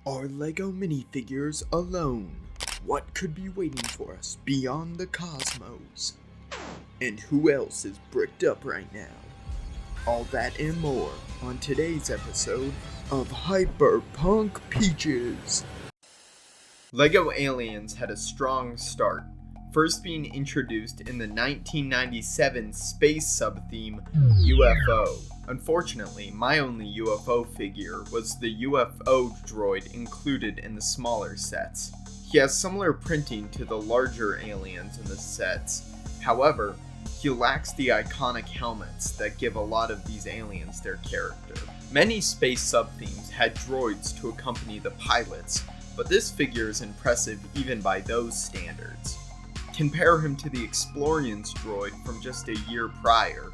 Are LEGO minifigures alone? What could be waiting for us beyond the cosmos? And who else is bricked up right now? All that and more on today's episode of Hyperpunk Peaches. LEGO Aliens had a strong start, first being introduced in the 1997 space sub-theme UFO. Unfortunately, my only UFO figure was the UFO droid included in the smaller sets. He has similar printing to the larger aliens in the sets, however, he lacks the iconic helmets that give a lot of these aliens their character. Many space sub-themes had droids to accompany the pilots, but this figure is impressive even by those standards. Compare him to the Explorians droid from just a year prior.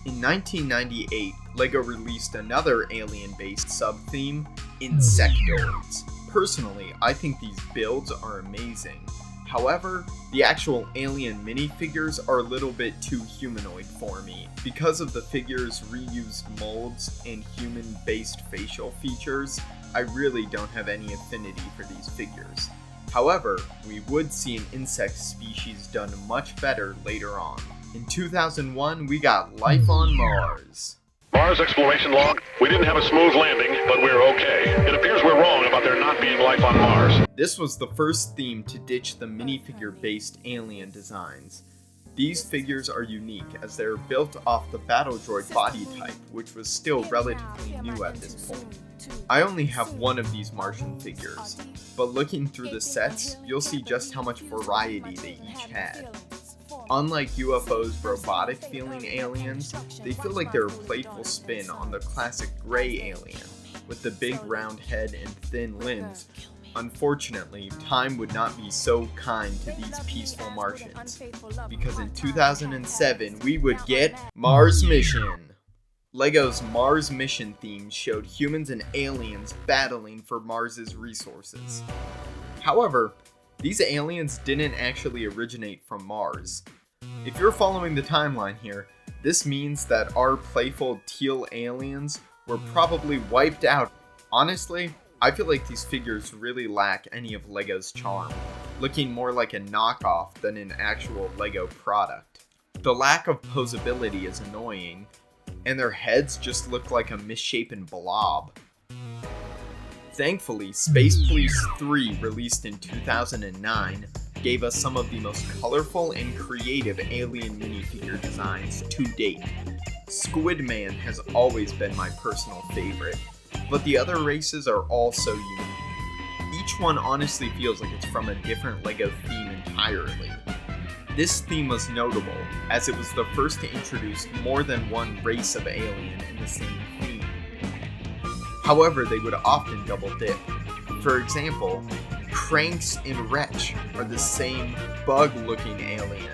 In 1998, LEGO released another alien-based sub-theme, Insectoids. Personally, I think these builds are amazing. However, the actual alien minifigures are a little bit too humanoid for me. Because of the figure's reused molds and human-based facial features, I really don't have any affinity for these figures. However, we would see an insect species done much better later on. In 2001, we got Life on Mars. Mars exploration log. We didn't have a smooth landing, but we're okay. It appears we're wrong about there not being life on Mars. This was the first theme to ditch the minifigure-based alien designs. These figures are unique as they are built off the battle droid body type, which was still relatively new at this point. I only have one of these Martian figures, but looking through the sets, you'll see just how much variety they each had. Unlike UFO's robotic-feeling aliens, they feel like they're a playful spin on the classic gray alien, with the big round head and thin limbs. Unfortunately, time would not be so kind to these peaceful Martians, because in 2007 we would get Mars Mission. LEGO's Mars Mission theme showed humans and aliens battling for Mars's resources. However, these aliens didn't actually originate from Mars. If you're following the timeline here, this means that our playful teal aliens were probably wiped out. Honestly, I feel like these figures really lack any of LEGO's charm, looking more like a knockoff than an actual LEGO product. The lack of posability is annoying, and their heads just look like a misshapen blob. Thankfully, Space Police 3, released in 2009, gave us some of the most colorful and creative alien minifigure designs to date. Squidman has always been my personal favorite, but the other races are all so unique. Each one honestly feels like it's from a different LEGO theme entirely. This theme was notable, as it was the first to introduce more than one race of alien in the same theme. However, they would often double dip. For example, Cranks and Wretch are the same bug-looking alien.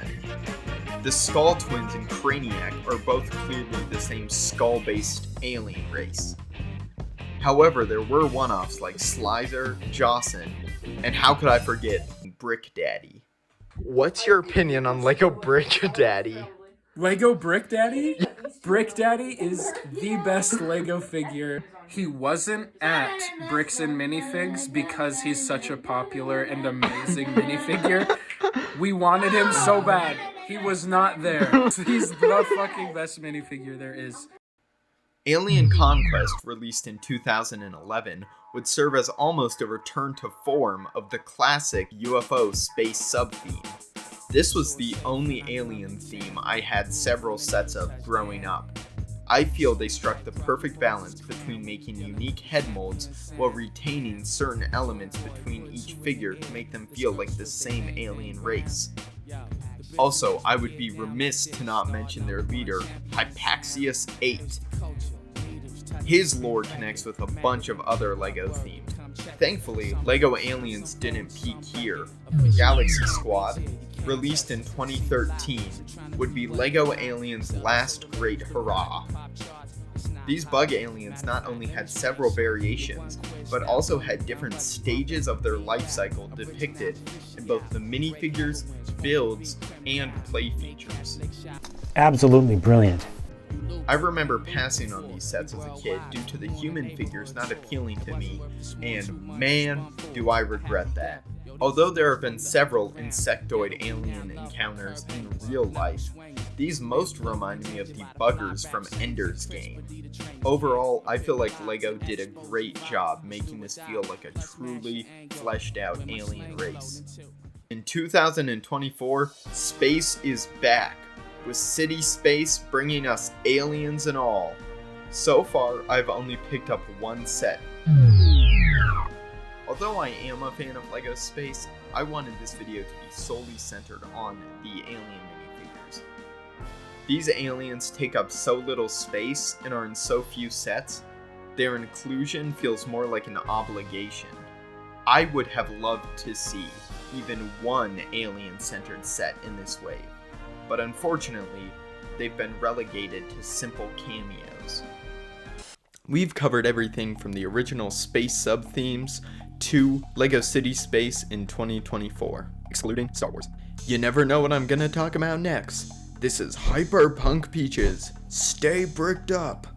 The Skull Twins and Craniac are both clearly the same skull-based alien race. However, there were one-offs like Slizer, Jawson, and how could I forget Brick Daddy? What's your opinion on LEGO Brick Daddy? LEGO Brick Daddy? Brick Daddy is the best LEGO figure. He wasn't at Bricks and Minifigs because he's such a popular and amazing minifigure. We wanted him so bad. He was not there. He's the fucking best minifigure there is. Alien Conquest, released in 2011, would serve as almost a return to form of the classic UFO space sub-theme. This was the only alien theme I had several sets of growing up. I feel they struck the perfect balance between making unique head molds while retaining certain elements between each figure to make them feel like the same alien race. Also, I would be remiss to not mention their leader, Hypaxius 8. His lore connects with a bunch of other LEGO themes. Thankfully, LEGO Aliens didn't peak here. Galaxy Squad, released in 2013, would be LEGO Aliens' last great hurrah. These bug aliens not only had several variations, but also had different stages of their life cycle depicted in both the minifigures, builds, and play features. Absolutely brilliant. I remember passing on these sets as a kid due to the human figures not appealing to me, and man, do I regret that. Although there have been several insectoid alien encounters in real life, these most remind me of the buggers from Ender's Game. Overall, I feel like LEGO did a great job making this feel like a truly fleshed out alien race. In 2024, space is back, with City Space bringing us aliens and all. So far, I've only picked up one set. Although I am a fan of LEGO Space, I wanted this video to be solely centered on the alien minifigures. These aliens take up so little space and are in so few sets, their inclusion feels more like an obligation. I would have loved to see even one alien-centered set in this wave, but unfortunately, they've been relegated to simple cameos. We've covered everything from the original space sub-themes to LEGO City Space in 2024, excluding Star Wars. You never know what I'm gonna talk about next. This is Hyperpunk Peaches. Stay bricked up.